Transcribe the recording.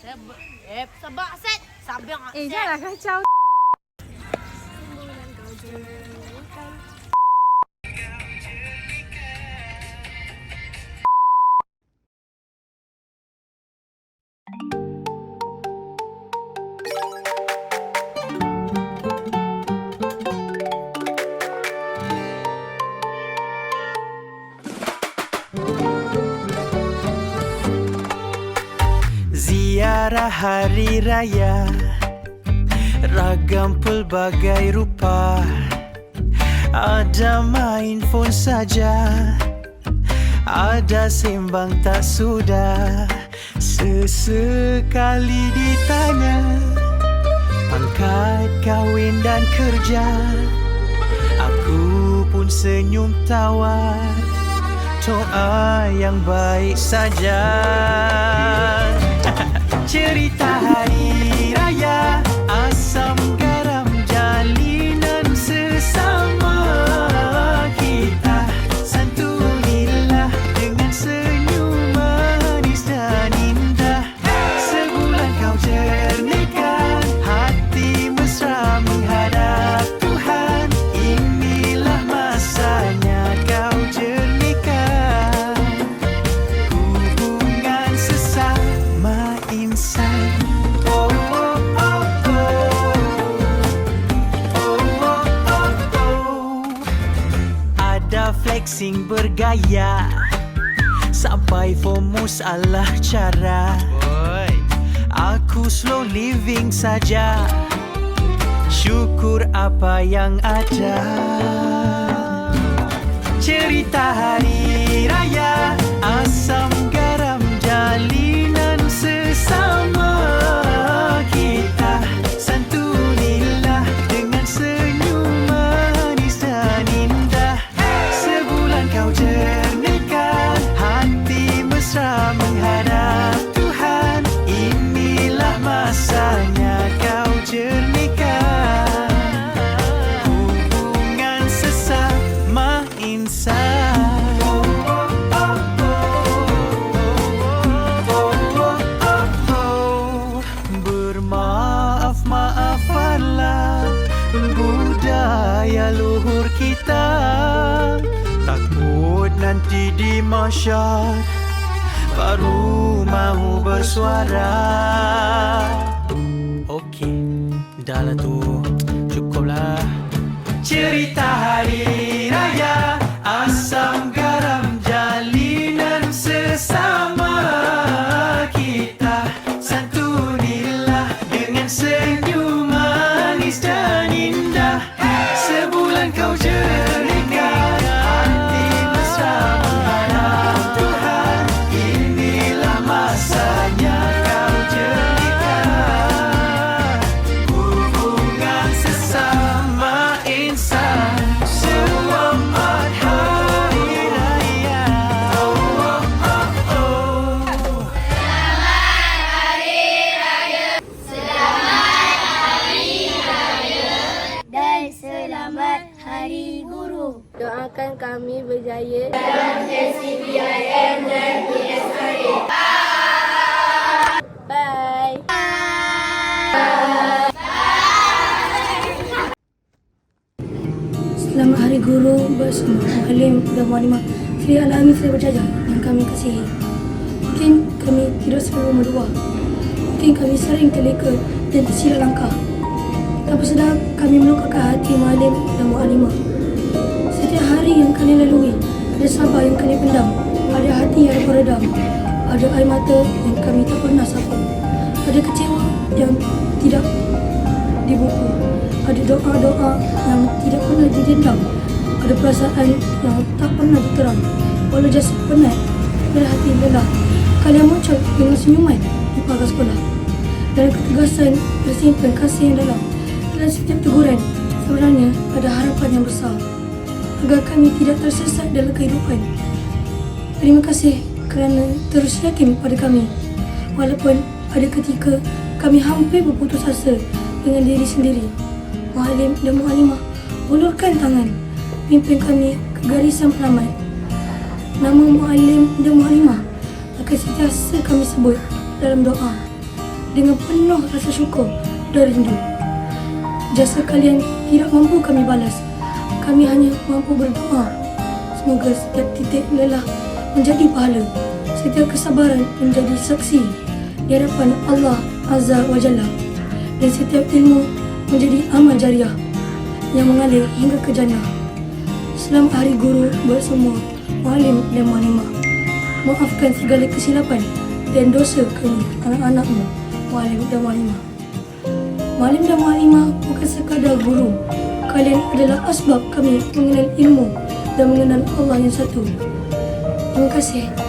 Sabak set. Sabar set. Janganlah kacau. Ziarah hari raya, ragam pelbagai rupa. Ada main phone saja, ada sembang tak sudah. Sesekali ditanya pangkat kahwin dan kerja, aku pun senyum tawar, doa yang baik saja. Cerita hari raya, asam garam jalinan sesama kita. Santunilah dengan senyum manis dan indah. Sebulan kau jernihkan, hati mesra menghadap Tuhan. Inilah masanya kau jernihkan hubungan sesama insan. Oh, oh, oh, oh. Oh, oh, oh, oh. Ada flexing bergaya, sampai FOMO salah cara. Aku slow living saja, syukur apa yang ada. Cerita hari raya, asam garam jalinan sesama kita. Santunilah dengan senyum manis dan indah. Sebulan kau jernihkan, hati mesra menghadap Tuhan. Inilah masanya kau jernihkan hubungan sesama insan. Bermaaf, maafanlah budaya luhur kita. Takut nanti di mahsyar baru mau bersuara. Okey, dah lah tu, cukuplah. Cerita hari raya, asam garam jalinan sesama kita. Santunilah dengan senyum manis dan indah. Sebulan kau jernihkan, hati mesra menghadap Tuhan. Inilah masanya kau jernihkan hubungan sesama insan. Selamat hari raya. Oh, oh, oh, oh. Dan selamat Hari Guru. Doakan kami berjaya. Bye. Selamat Hari Guru bersama Alim dan Mualimah Sri Al-Amin Sri Berjaya yang kami kasihi. Mungkin kami tidak selalu berdua. Mungkin kami sering terleka dan tersilap langkah. Tanpa sedar kami melukakan hati Mualim dan Mualimah. Setiap hari yang kalian lalui, ada sabar yang kalian pendam, ada hati yang beredam, ada air mata yang kami tak pernah sapu, ada kecewa yang tidak dibuku, ada doa-doa yang tidak pernah didendam, ada perasaan yang tak pernah diterang. Walau jasad penat, pada hati lelah, kalian muncul dengan senyuman di pagar sekolah. Dalam ketegasan tersimpan kasih yang dalam. Dalam setiap teguran, sebenarnya ada harapan yang besar agar kami tidak tersesat dalam kehidupan. Terima kasih kerana terus yakin pada kami. Walaupun ada ketika kami hampir berputus asa dengan diri sendiri. Mualim dan Mualimah ulurkan tangan, pimpin kami ke garisan penamat. Nama Mualim dan Mualimah akan sentiasa kami sebut dalam doa. dengan penuh rasa syukur dan rindu. Jasa kalian tidak mampu kami balas. Kami hanya mampu berdoa. Semoga setiap titik lelah menjadi pahala, setiap kesabaran menjadi saksi di hadapan Allah Azza wa Jalla, dan setiap ilmu menjadi amal jariah yang mengalir hingga ke jannah. Selamat Hari Guru buat semua muallim dan muallimah. Maafkan segala kesilapan dan dosa kami, anak-anakmu, muallim dan muallimah. Muallim dan muallimah bukan sekadar guru. Kalian adalah asbab kami mengenal ilmu dan mengenal Allah yang satu. Terima kasih.